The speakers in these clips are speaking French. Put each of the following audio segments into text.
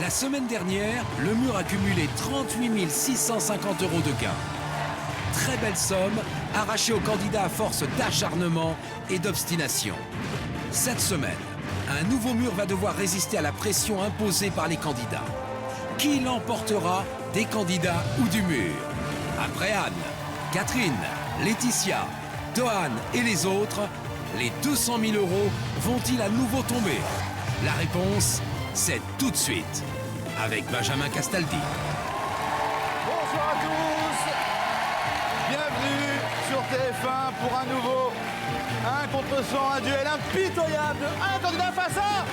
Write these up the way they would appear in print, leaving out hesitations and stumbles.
La semaine dernière, le mur a cumulé 38 650 € de gains. Très belle somme, arrachée aux candidats à force d'acharnement et d'obstination. Cette semaine, un nouveau mur va devoir résister à la pression imposée par les candidats. Qui l'emportera, des candidats ou du mur? Après Anne, Catherine, Laetitia, Dohan et les autres, les 200 000 € vont-ils à nouveau tomber? La réponse, c'est tout de suite, avec Benjamin Castaldi. Bonsoir à tous. Bienvenue sur TF1 pour un nouveau 1 contre 100, un duel impitoyable. Un candidat face à...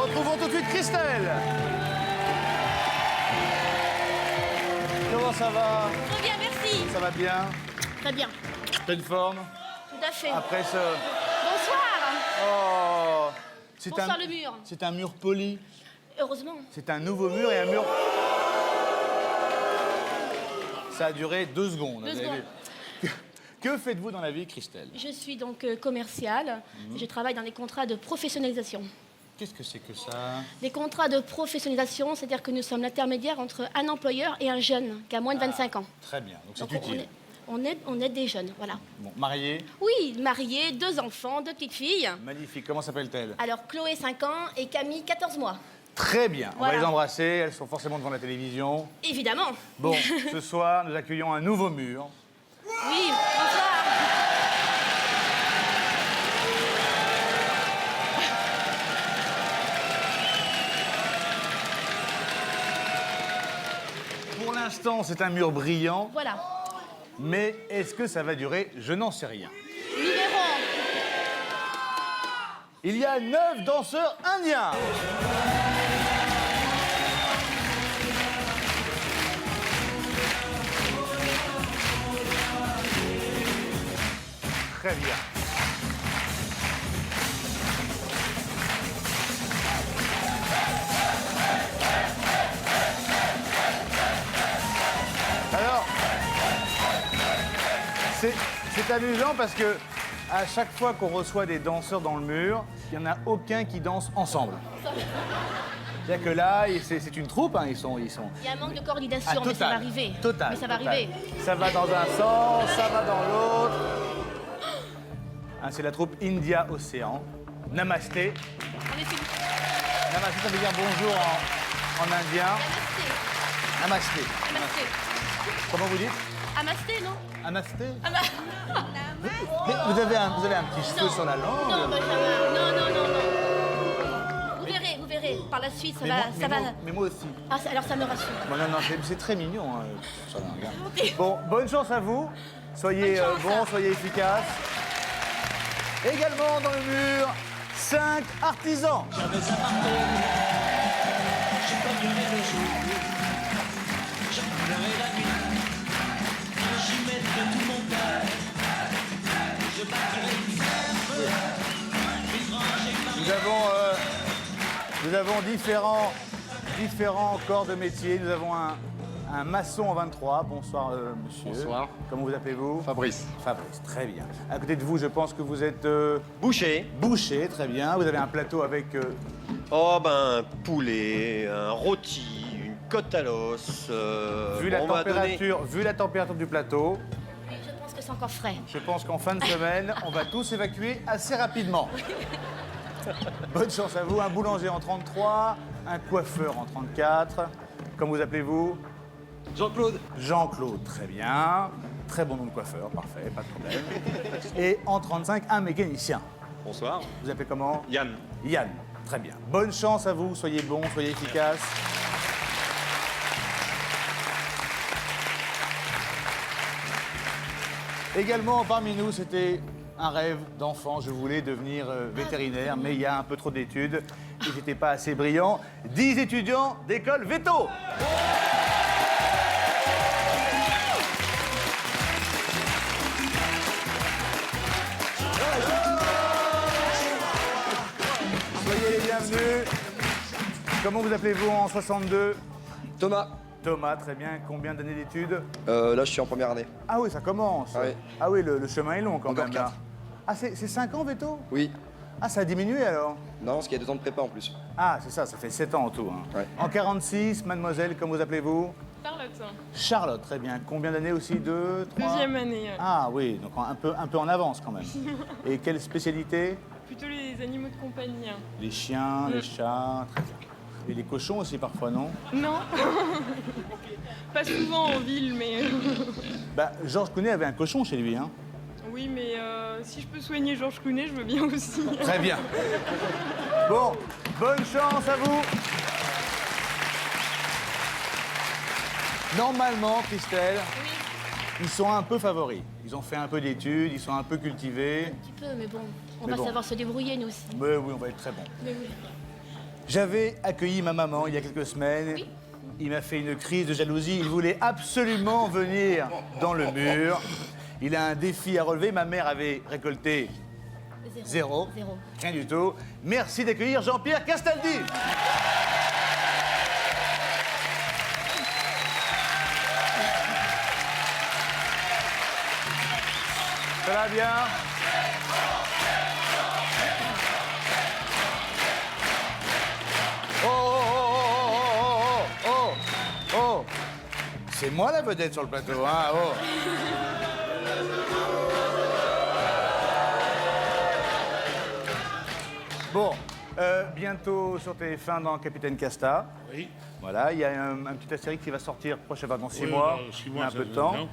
Retrouvons tout de suite Christelle. Comment ça va? Très bien, merci. Ça va bien? Très bien, Pleine forme? tout à fait. Après ce... Bonsoir. Oh, Bonsoir le mur. C'est un mur poli. Heureusement. C'est un nouveau mur et un mur... Ça a duré 2 secondes. 2 vous avez secondes. vu. Que faites-vous dans la vie, Christelle? Je suis donc commerciale. Je travaille dans des contrats de professionnalisation. Qu'est-ce que c'est que ça? Des contrats de professionnalisation, c'est-à-dire que nous sommes l'intermédiaire entre un employeur et un jeune qui a moins de 25 ans. Très bien, donc Donc c'est utile. on aide des jeunes, voilà. Bon, marié? Oui, mariée, 2 enfants, 2 petites filles. Magnifique. Comment s'appelle-t-elle? Alors Chloé 5 ans et Camille 14 mois. Très bien. On va Voilà. les embrasser. Elles sont forcément devant la télévision. Évidemment. Bon, ce soir, nous accueillons un nouveau mur. Oui, bonsoir. Pour l'instant, c'est un mur brillant. Voilà. Mais est-ce que ça va durer? Je n'en sais rien. Nous verrons. Il y a 9 danseurs indiens. Très bien. Alors, c'est amusant parce que à chaque fois qu'on reçoit des danseurs dans le mur, il n'y en a aucun qui danse ensemble. C'est-à-dire que là, c'est une troupe, hein, ils sont... Il y a un manque de coordination, Ah, mais ça total, va arriver. total, Mais ça va total. arriver. Ça va dans un sens, ça va dans l'autre. Hein, c'est la troupe India Océan. Namasté. On est une... Namasté, ça veut dire bonjour en indien. Amasté. Namasté. Amasté. Comment vous dites? Amasté, non? Namasté. Ama- Mais vous avez un petit cheveu Non. sur la langue. Non, Benjamin. Non. Vous verrez. Par la suite, ça mais, va... moi, ça va... mais moi aussi. Ah, alors ça me rassure. Bon, non, c'est très mignon. Hein, sur la langue, hein. Bon, bonne chance à vous. Soyez Bonne chance. bons, soyez efficaces. Également dans le mur, 5 artisans. J'avais un marteau, j'ai cogné le jour, j'en pleurais la nuit, j'y mettais tout mon cœur, je bâtirais une ferme, puis rangeais ma Nous avons différents corps de métier. Nous avons un maçon en 23. Bonsoir, monsieur. Bonsoir. Comment vous appelez-vous? Fabrice. Fabrice, très bien. À côté de vous, je pense que vous êtes Boucher. boucher, très bien. Vous avez un plateau avec... Oh ben un poulet, un rôti, une côte à l'os. vu, bon, on va donner- vu la température du plateau, Oui, je pense que c'est encore frais. je pense qu'en fin de semaine, on va tous évacuer assez rapidement. Bonne chance à vous. Un boulanger en 33, un coiffeur en 34. Comment vous appelez-vous? Jean-Claude. Jean-Claude, très bien. Très bon nom de coiffeur, parfait, pas de problème. Et en 35, un mécanicien. Bonsoir. Vous appelez comment? Yann. Yann, très bien. Bonne chance à vous, soyez bons, soyez efficaces. Également parmi nous, c'était un rêve d'enfant. Je voulais devenir vétérinaire, mais il y a un peu trop d'études et j'étais pas assez brillant. 10 étudiants d'école Veto. Soyez les bienvenus. Comment vous appelez-vous en 62? Thomas, Thomas, très bien. Combien d'années d'études? là je suis en première année. Ah oui, ça commence. Ah oui. Ah oui, le chemin est long quand Encore même là. 4. Ah, c'est 5 ans, Veto? Oui. Ah, ça a diminué alors? Non, parce qu'il y a 2 ans de prépa en plus. Ah, c'est ça, ça fait 7 ans en tout. Hein. Ouais. En 46, mademoiselle, comment vous appelez-vous? Charlotte, Charlotte, très bien. Combien d'années aussi? 2, 3? deuxième année. Ah oui, donc un peu en avance quand même. Et quelle spécialité? Plutôt les animaux de compagnie. Les chiens, les chats, très bien. Et les cochons aussi parfois, non? Non. Pas souvent en ville, mais... Bah, Georges Clooney avait un cochon chez lui, hein? Oui, mais si je peux soigner Georges Clooney, je veux bien aussi. Très bien. Bon, bonne chance à vous. Normalement, Christelle, ils sont un peu favoris. Ils ont fait un peu d'études, ils sont un peu cultivés. Un petit peu, mais bon, on Mais va bon. savoir se débrouiller, nous aussi. Mais oui, on va être très bons. Mais oui. J'avais accueilli ma maman il y a quelques semaines. Oui. Il m'a fait une crise de jalousie. Il voulait absolument venir dans le mur. Il a un défi à relever. Ma mère avait récolté zéro. Rien du tout. Merci d'accueillir Jean-Pierre Castaldi. Ça va bien? Oh, oh, oh, oh, oh, oh, oh. C'est moi la vedette sur le plateau, hein, oh. Bon, bientôt sur TF1 dans Capitaine Casta. Oui. Voilà, il y a un petit Astérix qui va sortir prochainement dans 6 Oui, mois. 6 Il y mois, a un ça peu de fait temps. longtemps.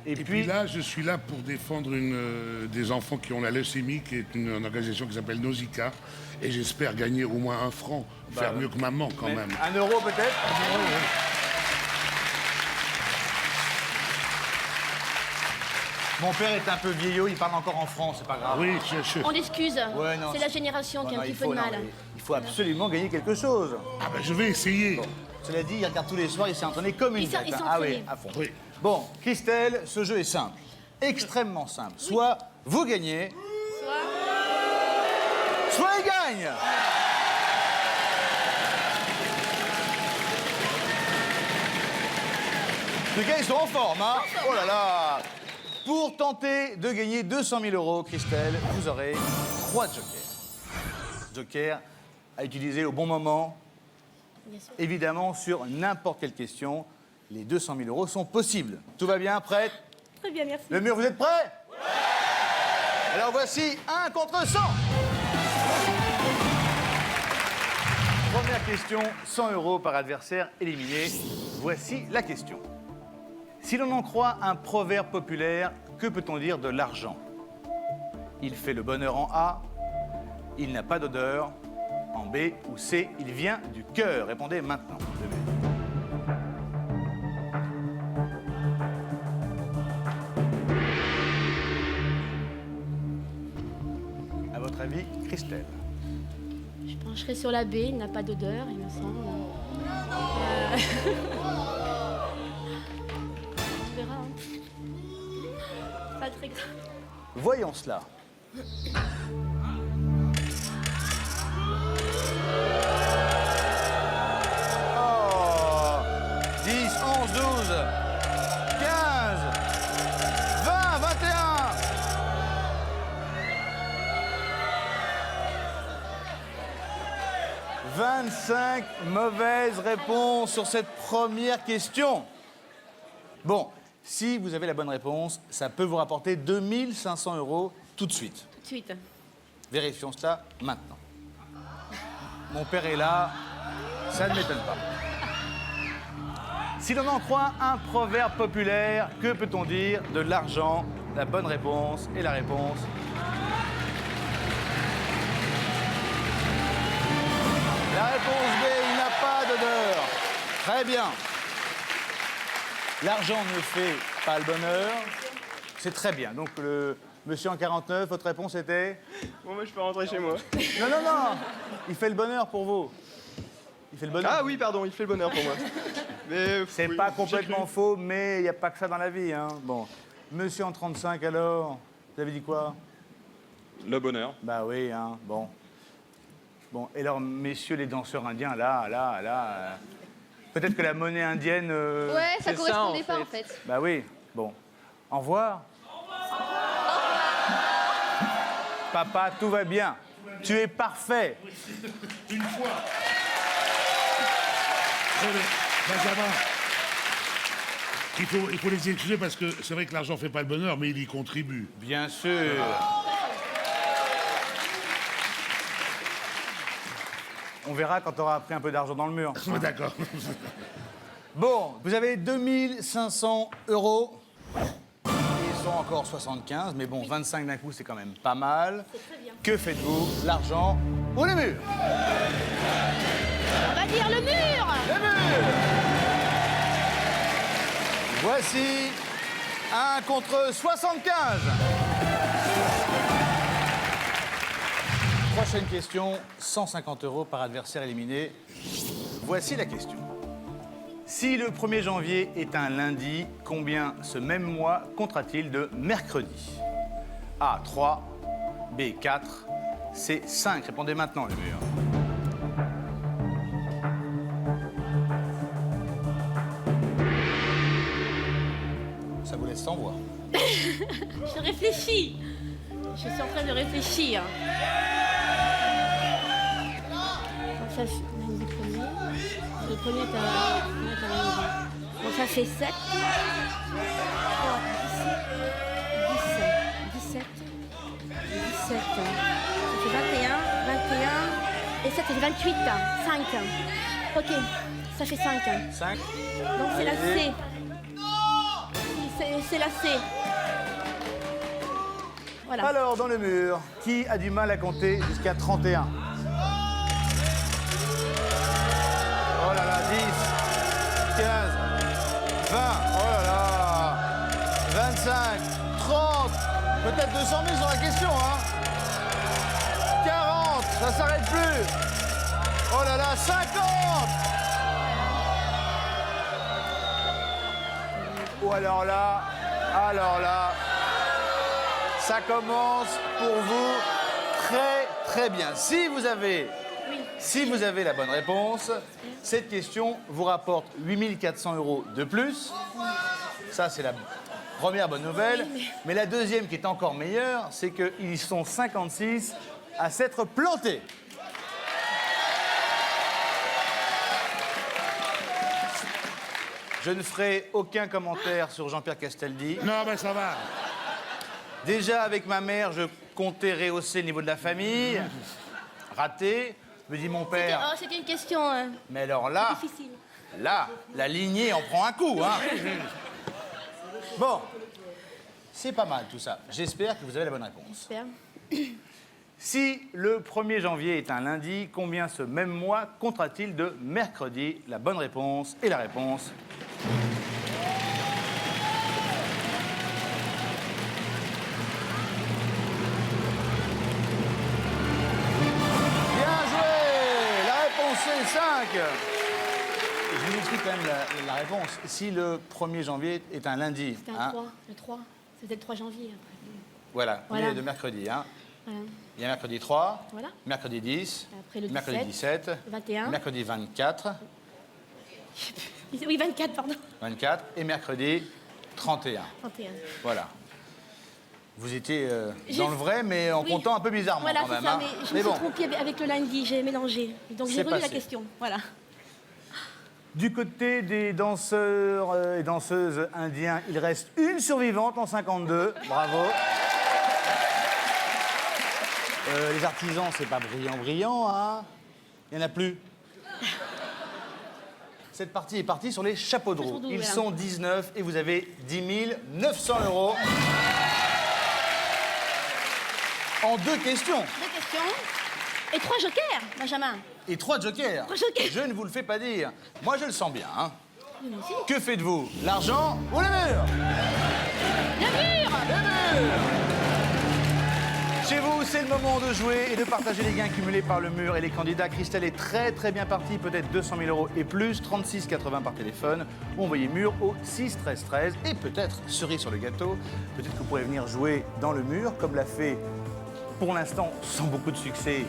Et Et puis là, je suis là pour défendre des enfants qui ont la leucémie, qui est une organisation qui s'appelle Nausicaa. Et j'espère gagner au moins 1 franc, faire mieux que maman quand mais même. 1 euro peut-être? Mon père est un peu vieillot, il parle encore en franc, c'est pas grave. Oui, On l'excuse. Ouais, non, c'est la génération qui a un petit peu de mal. Il faut absolument gagner quelque chose. Ah ben, je vais essayer. Cela dit, il regarde tous les soirs, il s'est entraîné comme une Il s'est bête. hein. entraîné. Ah oui, à fond. Oui. Bon, Christelle, ce jeu est simple. Extrêmement simple. Soit vous gagnez, soit il gagne. Les gars, ils sont en forme, hein? Oh là là! Pour tenter de gagner 200 000 euros, Christelle, vous aurez 3 jokers. Joker à utiliser au bon moment. Bien sûr. Évidemment, sur n'importe quelle question, les 200 000 euros sont possibles. Tout va bien, prête? Très bien, merci. Le mur, vous êtes prêts? Alors voici 1 contre 100. Première question, 100 euros par adversaire éliminé. Voici la question. Si l'on en croit un proverbe populaire, que peut-on dire de l'argent? Il fait le bonheur en A, il n'a pas d'odeur, en B ou C, il vient du cœur. Répondez maintenant. À votre avis, Christelle? Je pencherai sur la B, il n'a pas d'odeur, il me semble. On verra. Hein. Pas très grave. Voyons cela. Oh 10, 11, 12, 15, 20, 21. « 25 mauvaises réponses sur cette première question. Bon, si vous avez la bonne réponse, ça peut vous rapporter 2 500 euros tout de suite. Tout de suite. Vérifions cela maintenant. Mon père est là, ça ne m'étonne pas. Si l'on en croit un proverbe populaire, que peut-on dire de l'argent? La bonne réponse et la réponse. La réponse B, il n'a pas d'odeur. Très bien. L'argent ne fait pas le bonheur. C'est très bien. Donc, le monsieur en 49, votre réponse était? Bon, moi, je peux rentrer chez moi. Non, non, non. Il fait le bonheur pour vous. Il fait le bonheur. Ah oui, pardon, il fait le bonheur pour moi. Mais C'est oui, pas j'ai complètement cru. faux, mais il n'y a pas que ça dans la vie. Hein. Bon. Monsieur en 35, alors? Vous avez dit quoi? Le bonheur. Bah oui, hein. Bon. Bon, et alors, messieurs les danseurs indiens, là... Peut-être que la monnaie indienne... Ouais, ça c'est ça, correspondait en pas fait. en fait. Bah oui. Bon. Au revoir. Papa, tout va bien. Tu es parfait. Une fois. Benjamin, il faut les excuser parce que c'est vrai que l'argent fait pas le bonheur, mais il y contribue. Bien sûr. On verra quand tu auras pris un peu d'argent dans le mur. D'accord. Bon, vous avez 2500 €. Ils sont encore 75, mais bon, 25 d'un coup, c'est quand même pas mal. C'est très bien. Que faites-vous? L'argent ou le mur? On va dire le mur. Le mur! Voici 1 contre 75. Prochaine question, 150 € par adversaire éliminé. Voici la question. Si le 1er janvier est un lundi, combien ce même mois comptera-t-il de mercredi? A, 3, B, 4, C, 5. Répondez maintenant, le mur. Ça vous laisse sans voix. Je réfléchis. Je suis en train de réfléchir. Donc ça, lundi premier. Le premier est un lundi. Donc ça fait 7. 3, 17. 17. Ça fait 21. 21. Et 7, ça fait 28. 5. Ok, ça fait 5. 5. Donc c'est la C. C'est la C. Voilà. Alors, dans le mur, qui a du mal à compter jusqu'à 31? Oh là là, 10, 15, 20, oh là là, 25, 30, peut-être 200 000 sur la question, hein? 40, ça s'arrête plus. Oh là là, 50. Ou alors là, ça commence pour vous très bien. Si vous avez la bonne réponse, cette question vous rapporte 8 400 € de plus. Ça, c'est la première bonne nouvelle. Mais la deuxième, qui est encore meilleure, c'est qu'ils sont 56 à s'être plantés. Je ne ferai aucun commentaire sur Jean-Pierre Castaldi. Non, ben ça va. Déjà, avec ma mère, je comptais rehausser le niveau de la famille. Raté. Me dit mon père. Oh, c'était une question Mais alors là, difficile. là, la lignée en prend un coup, hein. Bon, c'est pas mal tout ça. J'espère que vous avez la bonne réponse. Super. Si le 1er janvier est un lundi, combien ce même mois comptera-t-il de mercredi? La bonne réponse et la réponse. Bien joué! La réponse est 5. Je vous explique quand même la réponse. Si le 1er janvier est un lundi... C'était un 3. Le 3. C'était le 3 janvier. Après. Voilà, Voilà. il est de mercredi. Hein. Voilà. Il y a mercredi 3, Voilà. mercredi 10, Après le mercredi 17, 21. mercredi 24, Oui, 24, pardon. 24 et mercredi 31. 31. Voilà. Vous étiez J'ai- dans le vrai, mais en Oui. comptant un peu bizarrement Voilà, quand c'est même. ça, hein. mais je me Mais suis bon, trompée avec le lundi, j'ai mélangé. Donc C'est j'ai remis la passé. question. Voilà. du côté des danseurs et danseuses indiens, il reste une survivante en 52. Bravo. Les artisans, c'est pas brillant, hein. Il n'y en a plus. Cette partie est partie sur les chapeaux de roue. Chapeaux de roue, Ils voilà. sont 19 et vous avez 10 900 €. En 2 questions. 2 questions. Et 3 jokers, Benjamin. Et 3 jokers. 3 jokers. Je ne vous le fais pas dire. Moi, je le sens bien. Hein. Oui, moi aussi. Que faites-vous? L'argent ou le mur? Le mur. Le mur. Chez vous, c'est le moment de jouer et de partager les gains cumulés par le mur et les candidats. Christelle est très bien partie, peut-être 200 000 € et plus, 36,80 par téléphone, ou envoyez mur au 6 13 13. Et peut-être, cerise sur le gâteau, peut-être que vous pourrez venir jouer dans le mur, comme l'a fait, pour l'instant, sans beaucoup de succès,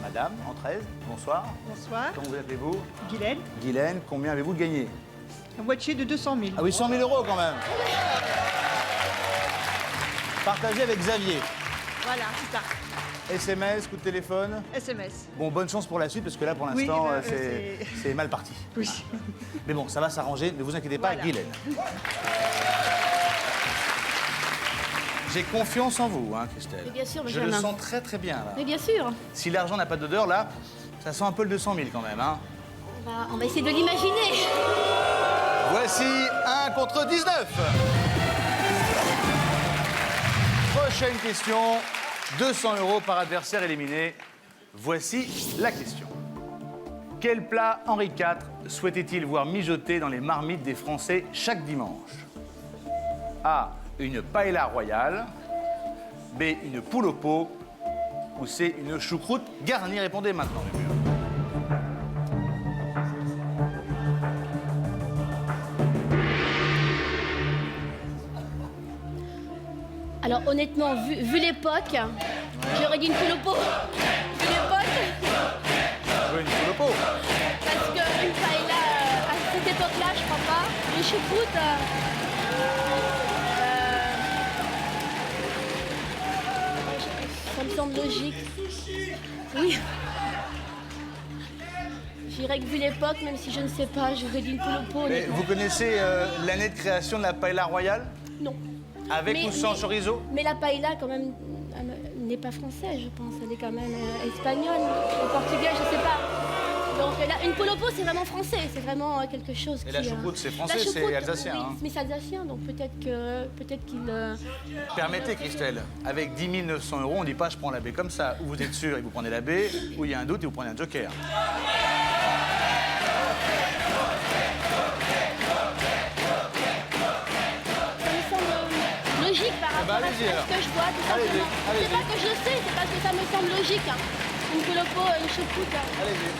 Madame, en 13. Bonsoir. Bonsoir, Comment vous appelez-vous? Guylaine. Guylaine, combien avez-vous gagné? La moitié de 200 000. Ah oui, 100 000 € quand même. Partagez avec Xavier. Voilà, c'est ça. SMS, coup de téléphone. SMS. Bon, bonne chance pour la suite, parce que là, pour Oui, l'instant, c'est- c'est mal parti. Oui. Mais bon, ça va s'arranger, ne vous inquiétez pas, Voilà. Guylaine. J'ai confiance en vous, hein, Christelle. Mais bien sûr, Je le Benjamin. sens très très bien, là. Mais bien sûr. Si l'argent n'a pas d'odeur, là, ça sent un peu le 200 000 quand même, hein. On va essayer de l'imaginer. Voici 1 contre 19. Prochaine question, 200 € par adversaire éliminé. Voici la question. Quel plat Henri IV souhaitait-il voir mijoter dans les marmites des Français chaque dimanche? A. Une paella royale. B. Une poule au pot. Ou C. Une choucroute garnie. Répondez maintenant, les murs. Alors honnêtement, vu l'époque, j'aurais dit une poule au pot. Vu l'époque, Jouer une poule au pot. parce qu'une paella à cette époque-là, je crois pas. Les choucroutes, ça me semble logique. Oui. Je dirais que vu l'époque, même si je ne sais pas, j'aurais dit une poule au pot. Mais honnêtement. vous connaissez l'année de création de la paella royale? Non. Avec Mais- ou sans mais- chorizo? Mais la paella, quand même, elle n'est pas française, je pense. Elle est quand même espagnole, ou portugaise, je sais pas. Donc là, une poule au pot, c'est vraiment français. C'est vraiment quelque chose Et qui... la choucroute, c'est français, la c'est choucroute, alsacien, oui, hein. mais c'est alsacien, donc peut-être qu'il... Permettez, Christelle, avec 10 900 €, on ne dit pas je prends la baie comme ça. Ou vous êtes sûr et vous prenez la baie, ou il y a un doute et vous prenez un joker. Ça me semble logique par rapport à allez-y, alors. ce que je vois, tout Allez-y, simplement. allez-y. C'est pas que je sais, c'est parce que ça me semble logique. Hein. Une poule au pot, une choucroute, hein. Allez-y,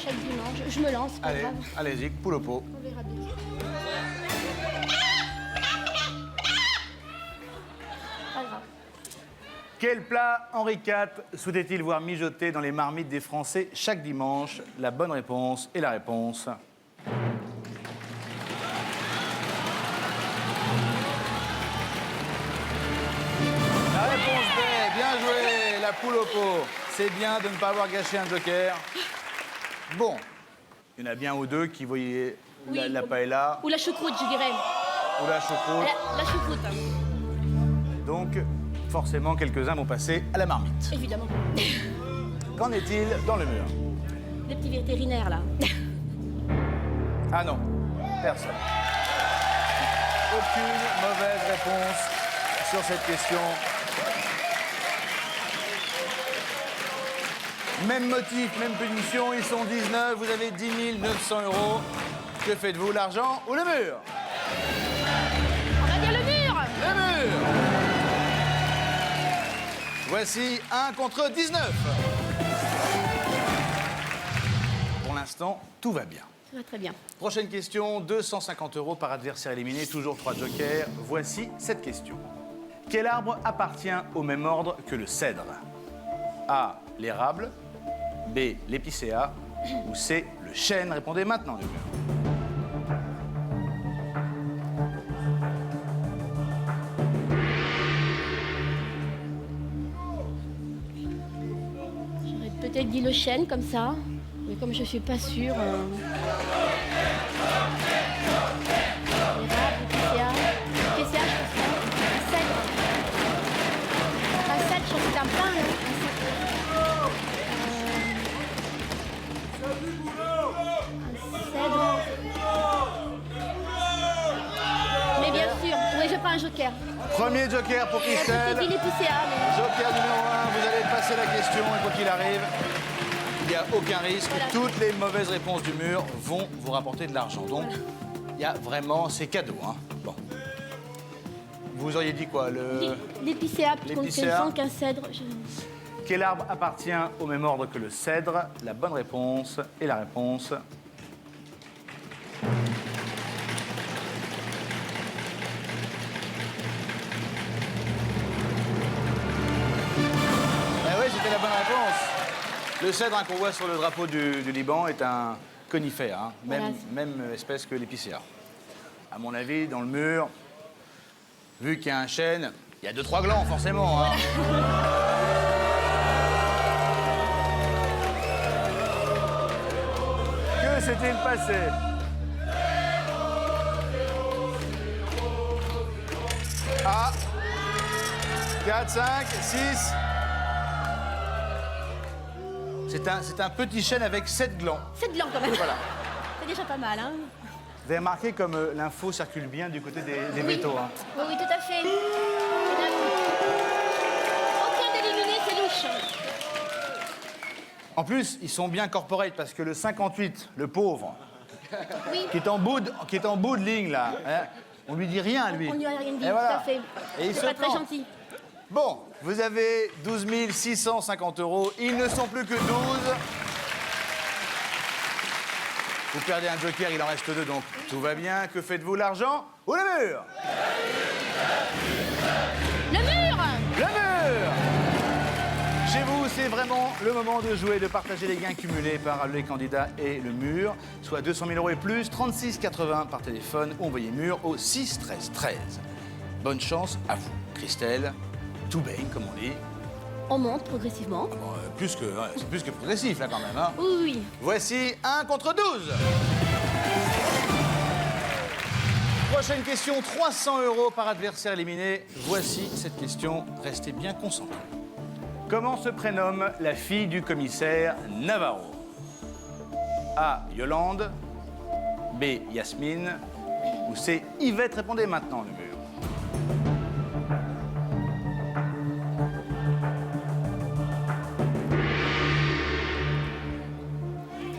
Chaque dimanche. Je me lance, c'est pas allez, grave. allez-y, poule au pot. On verra bien. Pas grave. Quel plat Henri IV souhaitait-il voir mijoter dans les marmites des Français chaque dimanche? La bonne réponse et la réponse. La réponse B, bien joué, la poule au pot. C'est bien de ne pas avoir gâché un joker. Bon, il y en a bien ou deux qui voyaient Oui, la paella Ou la choucroute, je dirais. ou la choucroute. La choucroute, hein. Donc, forcément, quelques-uns vont passer à la marmite. Évidemment. Qu'en est-il dans le mur? Les petits vétérinaires, là. Ah non, personne. Aucune mauvaise réponse sur cette question. Même motif, même punition, ils sont 19, vous avez 10 900 €. Que faites-vous, l'argent ou le mur? On va dire le mur. Le mur! Voici 1 contre 19. Pour l'instant, tout va bien. Ça va très bien. Prochaine question, 250 € par adversaire éliminé, toujours 3 jokers. Voici cette question. Quel arbre appartient au même ordre que le cèdre? A, l'érable. B, l'épicéa. Ou C, le chêne. Répondez maintenant, les gars. J'aurais peut-être dit le chêne, comme ça. Mais comme je suis pas sûre... L'érable, l'épicéa. L'épicéa, je pense pas. Un cèdre. Un cèdre, je crois que c'est un pin, non? Un cèdre. Mais bien sûr, oui, je prends un joker. Premier joker pour J'aurais peut-être dit Christelle. l'épicéa, mais... Joker numéro 1, vous allez passer la question et quoi qu'il arrive, il n'y a aucun risque. Voilà. Toutes les mauvaises réponses du mur vont vous rapporter de l'argent. Donc, il y a vraiment, c'est cadeau. Hein. Bon. Vous auriez dit quoi L'épicéa, puisqu'on ne L'épicéa. sent qu'un cèdre. Quel arbre appartient au même ordre que le cèdre? La bonne réponse et la réponse. Eh oui, c'était la bonne réponse. Le cèdre hein, qu'on voit sur le drapeau du Liban est un conifère, hein, Voilà. même espèce que l'épicéa. À mon avis, dans le mur, vu qu'il y a un chêne, il y a 2-3 glands forcément. Hein. s'est-il passé? Ah 4, 5, 6. C'est un petit chêne avec 7 glands. 7 glands quand même. Voilà. C'est déjà pas mal, hein. Vous avez remarqué comme l'info circule bien du côté des vétos. Hein. Oui, oui, tout à fait. Aucun d'éliminé, c'est louche. En plus, ils sont bien corporate parce que le 58, le pauvre, Oui. qui est en bout de ligne là, hein, on lui dit rien lui. On lui a rien dit, Et tout voilà. à fait. Et il C'est se pas très plante. gentil. Bon, vous avez 12 650 €. Ils ne sont plus que 12. Vous perdez un joker, il en reste 2, donc tout va bien. Que faites-vous, l'argent ou le mur? Le mur! Le mur! Chez vous, c'est vraiment le moment de jouer, de partager les gains cumulés par les candidats et le mur, soit 200 000 € et plus, 36,80 par téléphone, ou envoyez mur au 6 13 13. Bonne chance à vous. Christelle, tout baigne, comme on dit. On monte progressivement. Bon, c'est plus que progressif, là, quand même. Hein. Oui, oui. Voici 1 contre 12. Prochaine question, 300 € par adversaire éliminé. Voici cette question, restez bien concentrés. Comment se prénomme la fille du commissaire Navarro? A. Yolande. B. Yasmine. Ou C. Yvette? Répondez maintenant, le mur.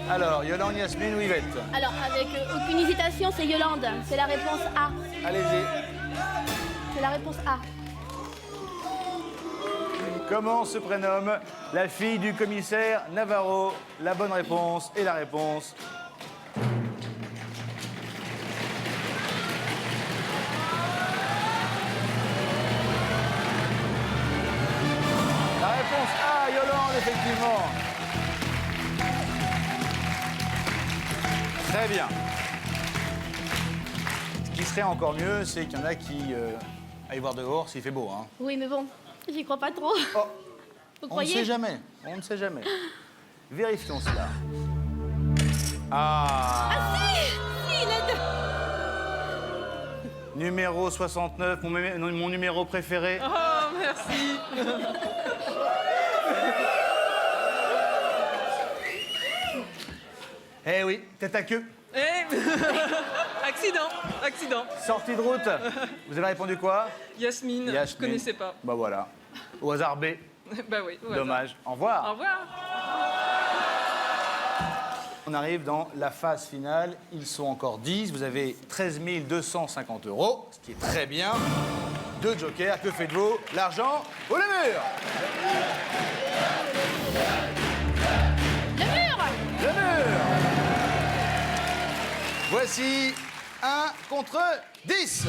Alors, Yolande, Yasmine ou Yvette? Alors, avec aucune hésitation, c'est Yolande. C'est la réponse A. Allez-y. C'est la réponse A. Comment se prénomme la fille du commissaire Navarro? La bonne réponse et la réponse. La réponse A, Yolande, effectivement. Très bien. Ce qui serait encore mieux, c'est qu'il y en a qui aillent voir dehors s'il fait beau. Hein. Oui, mais bon, j'y crois pas trop. Oh, Vous on croyez? ne sait jamais. On ne sait jamais. Vérifions cela. Ah, Si, il est... Numéro 69, mon numéro préféré. Oh, merci. Eh oui, tête à queue. Eh, accident, accident. Sortie de route. Vous avez répondu quoi? Yasmine, je Yasmine. connaissais pas. Bah voilà. Au hasard B. Bah oui. au hasard. Dommage. Au revoir. Au revoir. On arrive dans la phase finale. Ils sont encore 10. Vous avez 13 250 €, ce qui est très bien. 2 jokers. Que faites-vous? L'argent ou le mur? Le mur! Le mur. Voici 1 contre 10.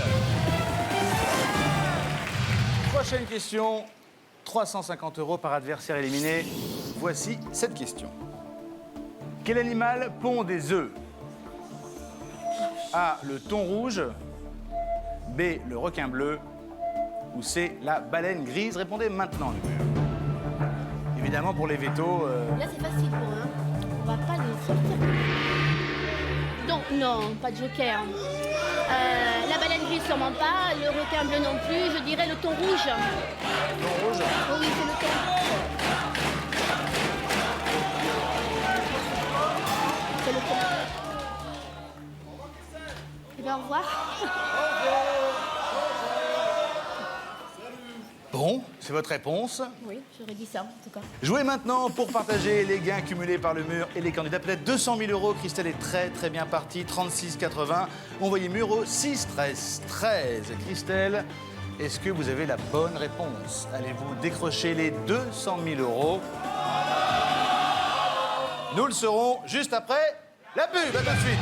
Prochaine question. 350 € par adversaire éliminé. Voici cette question. Quel animal pond des œufs? A. Le thon rouge. B. Le requin bleu. Ou C. La baleine grise. Répondez maintenant, le mur. Évidemment, pour les vétos... Là, c'est facile pour eux. Hein. On va pas les sortir. Donc, non, pas de joker. La baleine grise, sûrement pas. Le requin bleu non plus. Je dirais le thon rouge. Thon rouge. Oh oui, c'est le thon. C'est le thon. Eh bien, au revoir. Bon, c'est votre réponse. Oui, j'aurais dit ça, en tout cas. Jouez maintenant pour partager les gains cumulés par le mur et les candidats. Peut-être 200 000 €. Christelle est très très bien partie. 36,80. Envoyez mur au 6 13 13. Christelle, est-ce que vous avez la bonne réponse? Allez-vous décrocher les 200 000 €? Nous le saurons juste après la pub. À tout de suite.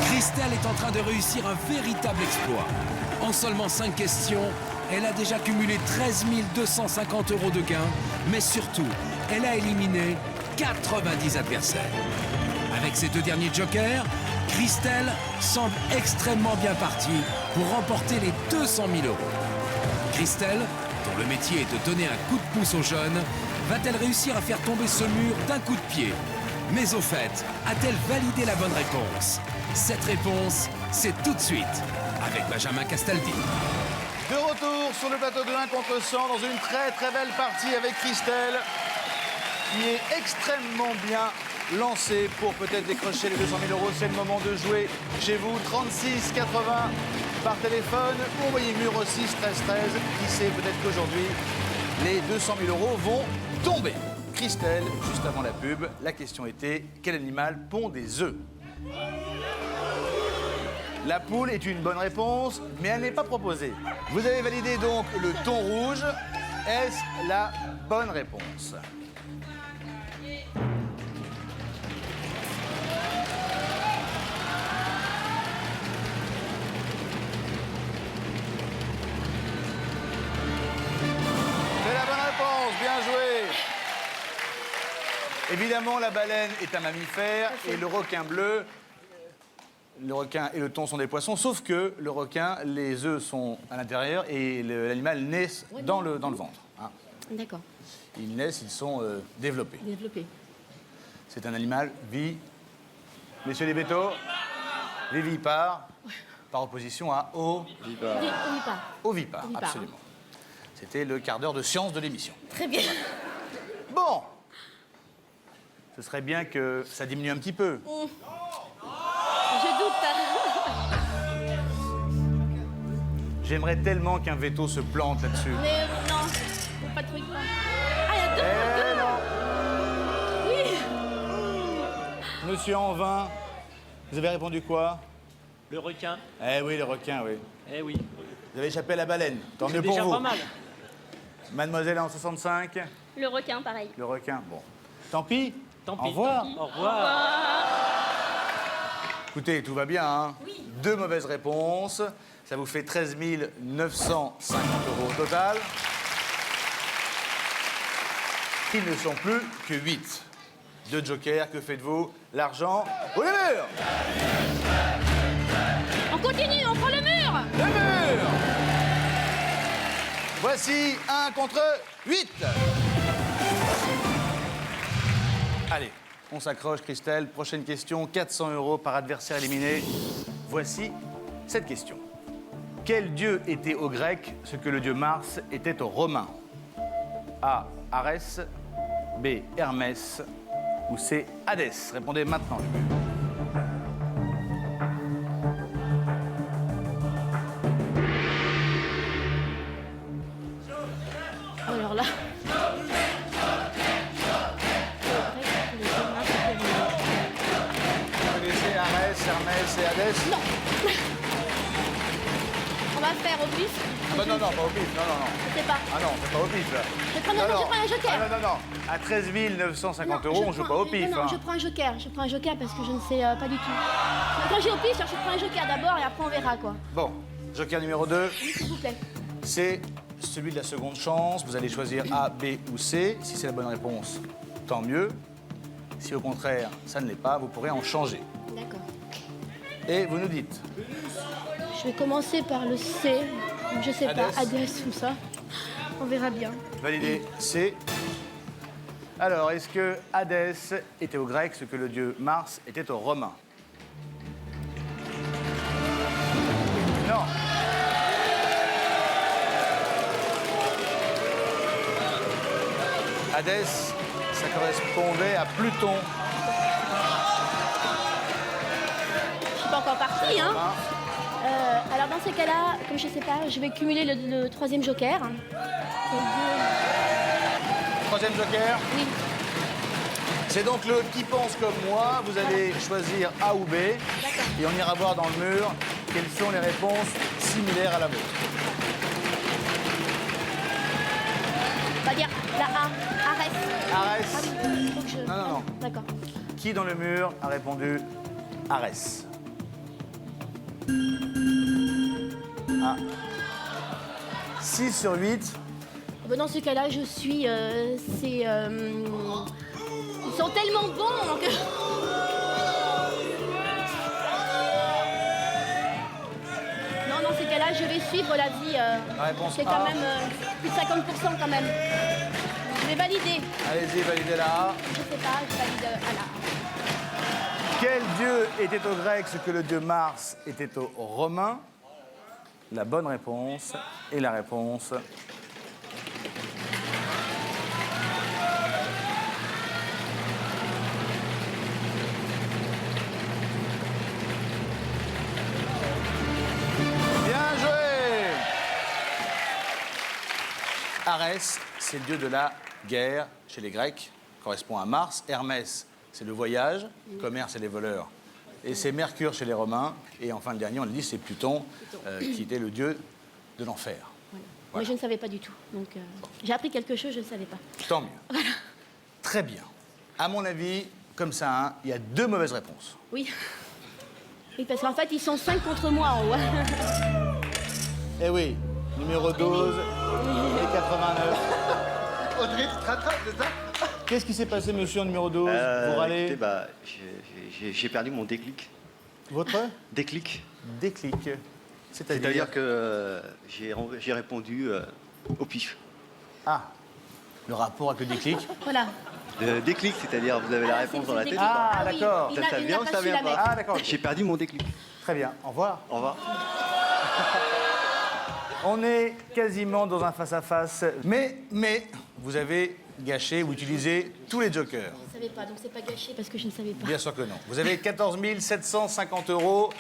Christelle est en train de réussir un véritable exploit. En seulement 5 questions, elle a déjà cumulé 13 250 € de gains, mais surtout, elle a éliminé 90 adversaires. Avec ses 2 derniers jokers, Christelle semble extrêmement bien partie pour remporter les 200 000 €. Christelle, dont le métier est de donner un coup de pouce aux jeunes, Va-t-elle réussir à faire tomber ce mur d'un coup de pied? Mais au fait, a-t-elle validé la bonne réponse? Cette réponse, c'est tout de suite avec Benjamin Castaldi. De retour sur le plateau de 1 contre 100 dans une très très belle partie avec Christelle qui est extrêmement bien lancée pour peut-être décrocher les 200 000 €. C'est le moment de jouer chez vous. 36 80 par téléphone ou envoyez mur au 6 13 13. Qui sait, peut-être qu'aujourd'hui les 200 000 € vont tomber. Christelle, juste avant la pub, la question était quel animal pond des œufs? La poule est une bonne réponse, mais elle n'est pas proposée. Vous avez validé donc le thon rouge. Est-ce la bonne réponse? C'est la bonne réponse, bien joué. Évidemment, la baleine est un mammifère et le requin bleu. Le requin et le thon sont des poissons, sauf que le requin, les œufs sont à l'intérieur et l'animal naît dans le ventre. Hein. D'accord. Ils naissent, ils sont développés. Développé. C'est un animal Messieurs les bétos, vivipare, par opposition à Ovipare. ovipare, Ovipare. absolument. C'était le quart d'heure de science de l'émission. Très bien. Bon, ce serait bien que ça diminue un petit peu. Je doute. J'aimerais tellement qu'un veto se plante là-dessus. Mais non, faut pas trop y croire. Ah, il y a deux. Eh non. Oui. Monsieur Envin, vous avez répondu quoi? Le requin. Eh oui, le requin, oui. Eh oui. Vous avez échappé à la baleine. Tant mieux C'est pour déjà vous. pas mal. Mademoiselle en 65, Le requin, pareil. le requin. Bon. Tant pis. Tant pis. Au revoir. Au revoir. Écoutez, tout va bien, hein? Oui. 2 mauvaises réponses. Ça vous fait 13 950 € au total. Ils ne sont plus que 8. 2 jokers, que faites-vous? L'argent au mur! On continue, on prend le mur. Le mur! Voici 1 contre 8. Allez, on s'accroche, Christelle. Prochaine question, 400 € par adversaire éliminé. Voici cette question. Quel dieu était aux Grecs ce que le dieu Mars était aux Romains? A. Arès, B. Hermès ou C. Hadès? Répondez maintenant. Alors là. Vous connaissez Arès, Hermès et Hadès? Non. On va faire au pif. Ah bah non, pas au pif, non. Je sais pas. Ah non, c'est pas au pif, là. Je prends un joker. Ah non. À 13 950 €, on joue pas au pif. Non, hein. je prends un joker. Je prends un joker parce que je ne sais pas du tout. Quand j'ai au pif, je prends un joker d'abord et après on verra quoi. Bon, joker numéro 2, Oui, s'il vous plaît. c'est celui de la seconde chance. Vous allez choisir A, B ou C. Si c'est la bonne réponse, tant mieux. Si au contraire, ça ne l'est pas, vous pourrez en changer. D'accord. Et vous nous dites. Je vais commencer par le C. Je sais pas, Hadès. Hadès ou ça. On verra bien. Validé C. Alors, est-ce que Hadès était aux Grecs ce que le dieu Mars était aux Romains? Non. Hadès, ça correspondait à Pluton. Je suis pas encore partie, hein. Alors dans ces cas-là, comme je sais pas, je vais cumuler le troisième joker. Troisième joker. Oui. C'est donc l'autre qui pense comme moi. Vous allez choisir A ou B. Et on ira voir dans le mur quelles sont les réponses similaires à la vôtre. On va dire la A. Arès. Arès. Ah oui, faut que je- Non. D'accord. Qui dans le mur a répondu Arès? Ah. 6 sur 8. Bon, dans ce cas-là, je suis. Ils sont tellement bons que. Non, dans ces cas-là, je vais suivre l'avis. La réponse C'est A. quand même plus de 50% quand même. Je vais validé. Allez-y, validez-la. Je sais pas, je valide à la. Quel dieu était aux Grecs ce que le dieu Mars était aux Romains? La bonne réponse est la réponse. Bien joué! Arès, c'est le dieu de la guerre chez les Grecs, correspond à Mars. Hermès, c'est le voyage. Commerce, c'est les voleurs. Et c'est Mercure chez les Romains. Et enfin, le dernier, on le dit, c'est Pluton, qui était le dieu de l'enfer. Voilà. Moi, je ne savais pas du tout. Donc, j'ai appris quelque chose, je ne savais pas. Tant mieux. Voilà. Très bien. À mon avis, comme ça, hein, il y a 2 mauvaises réponses. Oui. Oui, parce qu'en fait, ils sont 5 contre moi en haut. Eh oui, numéro 12 et 89. Audrey, tu te rattrapes, c'est ça? Qu'est-ce qui s'est passé, monsieur, en numéro 12? Vous râlez? Écoutez, bah, j'ai perdu mon déclic. Votre Déclic. déclic. C'est-à-dire que j'ai répondu au pif. Ah, le rapport avec le déclic. Voilà. Le déclic, c'est-à-dire vous avez la réponse dans la tête. Ah, oui. d'accord. Il n'a Ça vient ou pas ça su vient la pas? mettre. Ah, d'accord. J'ai perdu mon déclic. Très bien, au revoir. Au revoir. On est quasiment dans un face-à-face, mais vous avez gâché ou utilisé tous les jokers. Je ne savais pas, donc c'est pas gâché parce que je ne savais pas. Bien sûr que non. Vous avez 14 750 €.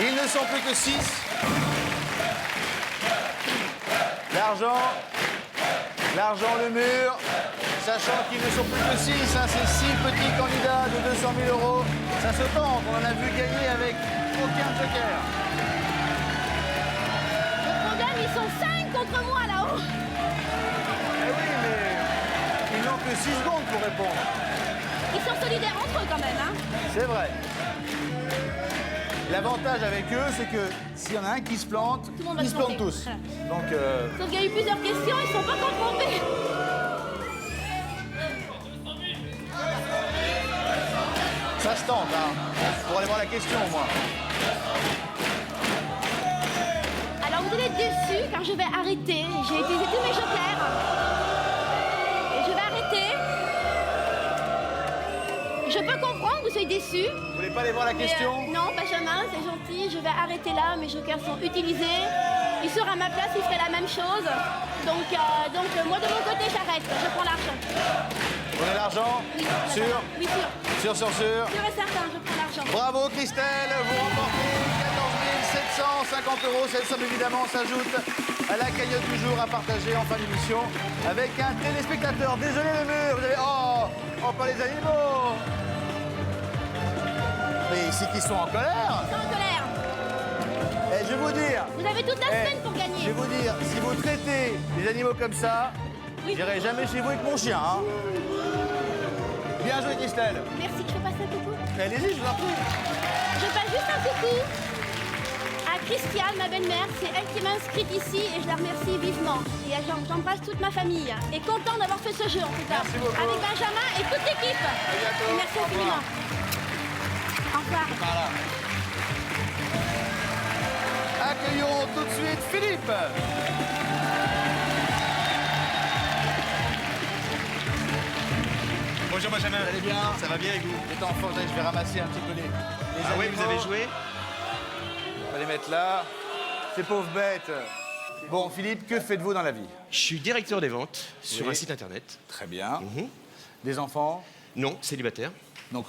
Ils ne sont plus que 6. L'argent, le mur. Sachant qu'ils ne sont plus que 6, hein, c'est 6 petits candidats de 200 000 €. Ça se tente, on en a vu gagner avec aucun joker. Le problème, ils sont 5 contre moi là-haut. Eh oui, mais ils n'ont que 6 secondes pour répondre. Ils sont solidaires entre eux quand même, hein. C'est vrai. L'avantage avec eux, c'est que s'il y en a un qui se plante, le monde va ils se se plantent planter. tous. Voilà. Donc, Sauf qu'il y a eu plusieurs questions, ils ne sont pas confrontés. ça se tente, hein. Pour aller voir la question, moi. Alors vous allez être déçus car je vais arrêter. J'ai utilisé tous mes jokers. Et je vais arrêter. Je peux comprendre que vous soyez déçus. Vous voulez pas aller voir la Mais, question? non, Benjamin, c'est gentil. Je vais arrêter là. Mes jokers sont utilisés. Il sera à ma place, il ferait la même chose. Donc moi de mon côté, j'arrête. Je prends l'argent. Vous avez l'argent? Oui, Sûr? Oui, sûr. Sûr, sûr, sûr. Sûr et certain, je prends l'argent. Bravo Christelle, vous remportez 14 750 €. Cette somme évidemment s'ajoute à la cagnotte du jour à partager en fin d'émission avec un téléspectateur. Désolé le mur, vous avez... Oh, pas les animaux. Mais c'est qu'ils sont en colère. Sans colère. Et je vais vous dire... Vous avez toute la semaine pour Je gagner. vais vous dire, si vous traitez les animaux comme ça, Oui. j'irai jamais chez vous avec mon chien. Hein. Bien joué Christelle. Merci, je peux passer un coucou. Allez-y, je vous en prie. Je passe juste un coucou à Christiane, ma belle-mère. C'est elle qui m'a inscrite ici et je la remercie vivement. Et j'embrasse toute ma famille. Et content d'avoir fait ce jeu en tout cas. Merci beaucoup. Avec Benjamin et toute l'équipe. bientôt. Et merci Au revoir. infiniment. Au revoir. Voilà. Accueillons tout de suite Philippe. Bonjour Benjamin. Vous allez bien? Ça va bien et vous? J'étais en force, je vais ramasser un petit peu les Ah oui, animaux. vous avez joué? On va les mettre là. Ces pauvres bêtes. Bon, Philippe, que faites-vous dans la vie? Je suis directeur des ventes sur Oui. un site internet. Très bien. Mhm. Des enfants? Non, célibataire. Donc,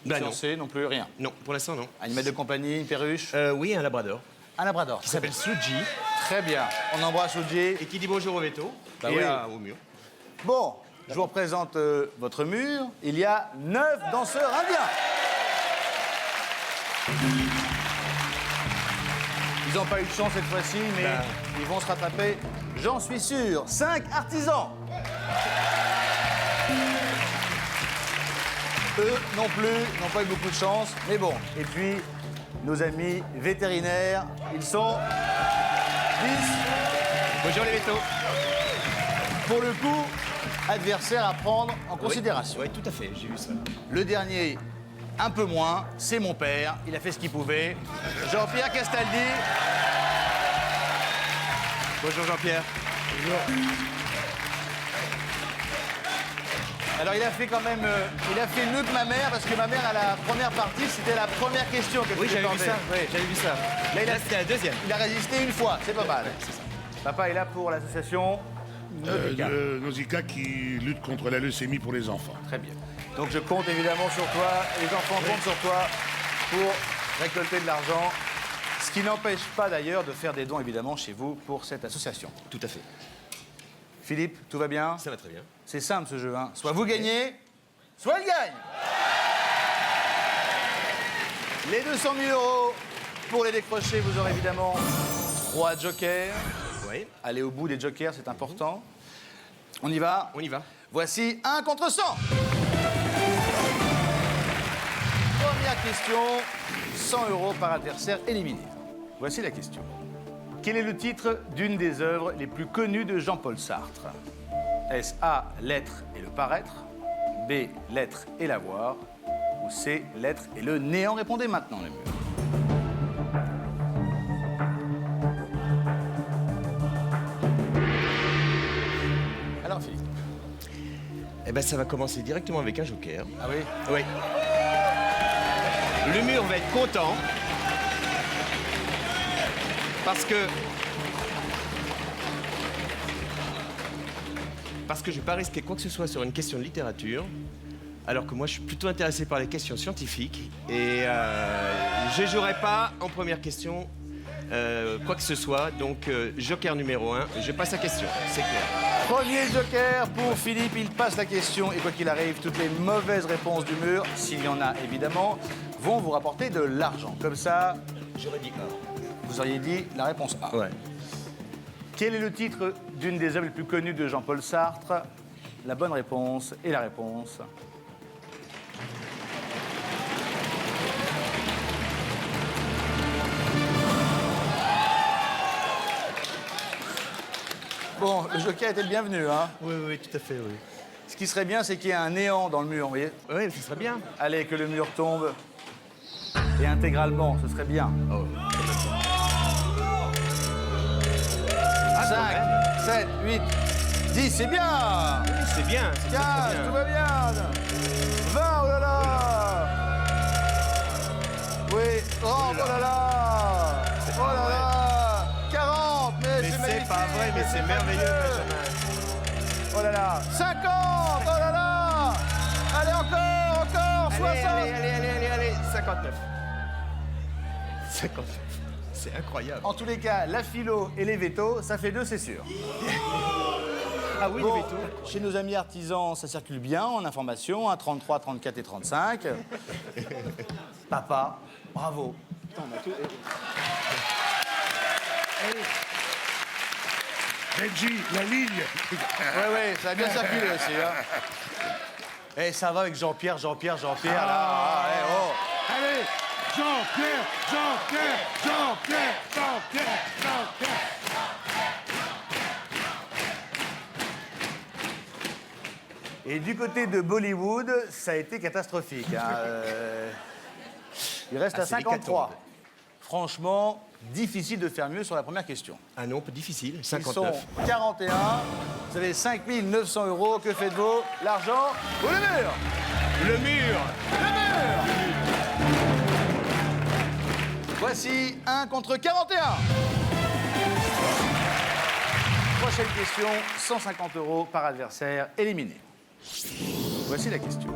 Bah fiancé non plus, rien. Non, pour l'instant non. Animal de compagnie, une perruche? Oui, un labrador Un labrador. qui s'appelle Suji Très bien. On embrasse Oji. et qui dit bonjour au veto Bah et oui. au mur. Bon, je vous représente votre mur. Il y a 9 danseurs indiens. Ils n'ont pas eu de chance cette fois-ci, mais Bah. ils vont se rattraper, j'en suis sûr. 5 artisans. Eux non plus n'ont pas eu beaucoup de chance, mais bon. Et puis, nos amis vétérinaires, ils sont 10. Bonjour les vétos. Pour le coup, adversaire à prendre en considération. Oui, tout à fait, j'ai vu ça. Le dernier, un peu moins, c'est mon père. Il a fait ce qu'il pouvait. Jean-Pierre Castaldi. Bonjour Jean-Pierre. Alors il a fait quand même, il a fait mieux que ma mère parce que ma mère à la première partie c'était la première question que Oui, tu j'avais vu tentais. ça. Oui. J'avais vu ça. Là, C'était la deuxième. il a résisté une fois, c'est pas mal. Papa est là pour l'association Nausicaa. Nausicaa qui lutte contre la leucémie pour les enfants. Très bien. Donc je compte évidemment sur toi, les enfants comptent sur toi pour récolter de l'argent. Ce qui n'empêche pas d'ailleurs de faire des dons évidemment chez vous pour cette association. Tout à fait. Philippe, tout va bien? Ça va très bien. C'est simple ce jeu, hein. Soit vous gagnez, soit il gagne. Les 200 000 €, pour les décrocher, vous aurez évidemment 3 jokers. Oui. Allez au bout des jokers, c'est important. On y va? On y va. Voici 1 contre 100. Première question, 100 € par adversaire éliminé. Voici la question. Quel est le titre d'une des œuvres les plus connues de Jean-Paul Sartre? Est-ce A, l'être et le paraître, B, l'être et l'avoir, ou C, l'être et le néant? Répondez maintenant, les murs. Alors, Philippe. Eh ben, ça va commencer directement avec un joker. Ah oui? Oui. Le mur va être content. Parce que je ne vais pas risquer quoi que ce soit sur une question de littérature, alors que moi je suis plutôt intéressé par les questions scientifiques et je ne jouerai pas en première question quoi que ce soit, donc joker numéro 1, je passe la question, c'est clair. Premier joker pour Philippe, il passe la question et quoi qu'il arrive, toutes les mauvaises réponses du mur, s'il y en a évidemment, vont vous rapporter de l'argent. Comme ça, J'aurais dit A. vous auriez dit la réponse A. Ouais. Quel est le titre d'une des œuvres les plus connues de Jean-Paul Sartre? La bonne réponse et la réponse. Bon, le joker était le bienvenu, hein. Oui, tout à fait, oui. Ce qui serait bien, c'est qu'il y ait un néant dans le mur, vous voyez. Oui, ce serait bien. Allez, que le mur tombe. Et intégralement, ce serait bien. Oh. 5, 7, 8, 10, c'est bien. C'est bien, c'est 15, très bien. tout va bien. 20, oh là là. Oui, 30, oh là là. Oh là là. 40, mais c'est magnifique. C'est pas vrai, mais c'est merveilleux, Benjamin. Oh là là. 50, oh là là. Allez, encore, 60. Allez, 59. 59. C'est incroyable. En tous les cas, la philo et les vétos, ça fait 2, c'est sûr. Ah oui, Bon, les vétos. chez nos amis artisans, ça circule bien en information, à 33, 34 et 35. Papa, bravo. Benji, la ligne. Ouais, ça a bien circulé aussi. Hein. Eh, ça va avec Jean-Pierre, là. Ah, eh, oh. Allez, Jean-Pierre. Et du côté de Bollywood, ça a été catastrophique. Hein. Il reste à c'est 53. l'hécatombe. Franchement, difficile de faire mieux sur la première question. Un nombre difficile, Ils 59. sont 41. Vous avez 5 900 €. Que faites-vous? L'argent ou le mur? Le mur. Voici 1 contre 41. Prochaine question, 150 € par adversaire éliminé. Voici la question.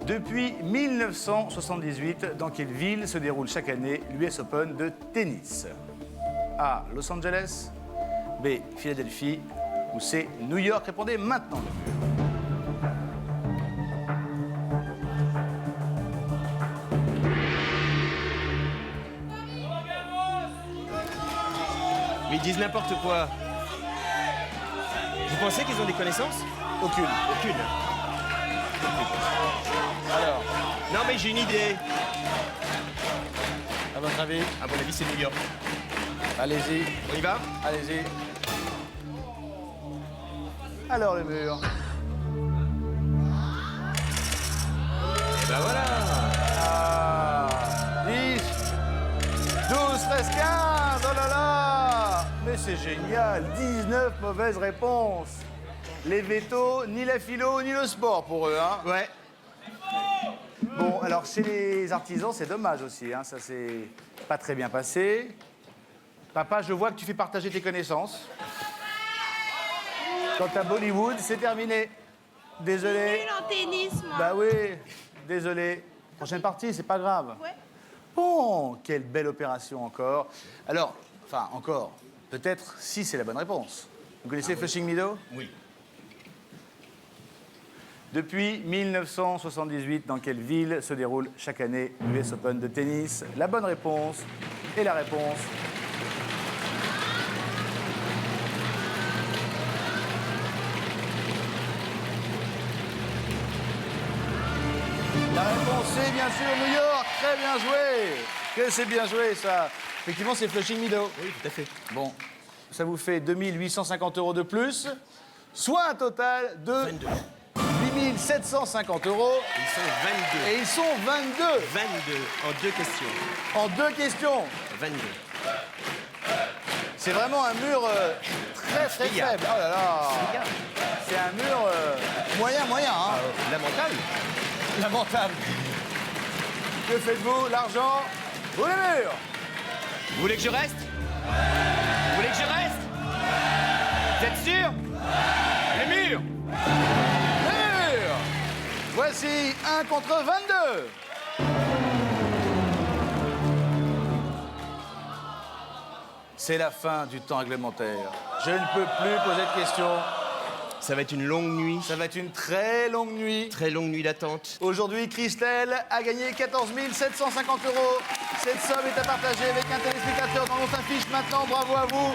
Depuis 1978, dans quelle ville se déroule chaque année l'US Open de tennis? A. Los Angeles, B. Philadelphie ou C. New York? Répondez maintenant. Mais ils disent n'importe quoi. Vous pensez qu'ils ont des connaissances? Aucune. Aucune. Alors, Non, mais j'ai une idée. à votre avis? À mon avis, c'est New York. Allez-y, On y va? allez-y. Alors le mur. Et ben voilà. Ah, 10, 12, 13, 15, oh là là! Mais c'est génial, 19 mauvaises réponses. les vétos, ni la philo, ni le sport pour eux. Hein. Ouais. Bon, alors chez les artisans, c'est dommage aussi. Hein. Ça s'est pas très bien passé. Papa, je vois que tu fais partager tes connaissances. Quant à Bollywood, c'est terminé. Désolé. Nul en tennis, moi. Bah oui, désolé. Prochaine partie, c'est pas grave. Ouais. Bon, quelle belle opération encore. Alors, enfin, encore, peut-être si c'est la bonne réponse. Vous connaissez Flushing Meadows? Oui. Depuis 1978, dans quelle ville se déroule chaque année l'US Open de tennis? La bonne réponse et la réponse. La réponse c'est bien sûr New York. Très bien joué. Que c'est bien joué ça. Effectivement, c'est Flushing Meadows. Oui, tout à fait. Bon, ça vous fait 2850 € de plus, soit un total de 22. 8750 €. Ils sont 22. Et ils sont 22 22 en 2 questions. en 2 questions. 22. C'est vraiment un mur très très Friable. faible. Oh là là. C'est un mur moyen. Hein. Lamentable. Lamentable. Que faites-vous? L'argent ou les murs? Vous voulez que je reste? Vous voulez que je reste? Vous êtes sûr? Les murs! Les murs. Voici 1 contre 22. C'est la fin du temps réglementaire. Je ne peux plus poser de questions. Ça va être une longue nuit. Ça va être une très longue nuit. Très longue nuit d'attente. Aujourd'hui, Christelle a gagné 14 750 €. Cette somme est à partager avec un téléspectateur dont on s'affiche maintenant. Bravo à vous.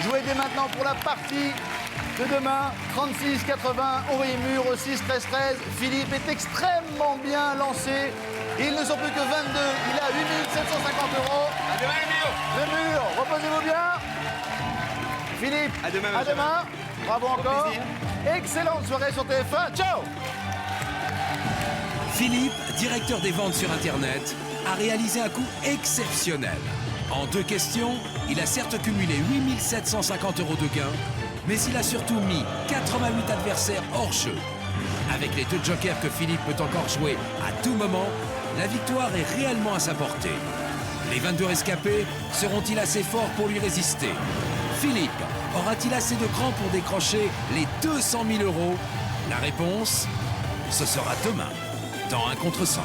Jouez dès maintenant pour la partie de demain. 36-80, envoyez mur au 6-13-13. Philippe est extrêmement bien lancé. Ils ne sont plus que 22. Il a 8 750 €. À demain, les murs! Le mur, reposez-vous bien. Philippe, À demain, à Benjamin. demain. Bravo encore. plaisir. Excellente soirée sur TF1. Ciao. Philippe, directeur des ventes sur Internet, a réalisé un coup exceptionnel. En 2 questions, il a certes cumulé 8 750 € de gains, mais il a surtout mis 88 adversaires hors jeu. Avec les 2 jokers que Philippe peut encore jouer à tout moment, la victoire est réellement à sa portée. Les 22 rescapés seront-ils assez forts pour lui résister? Philippe aura-t-il assez de cran pour décrocher les 200 000 €? La réponse, ce sera demain, dans 1 contre 100.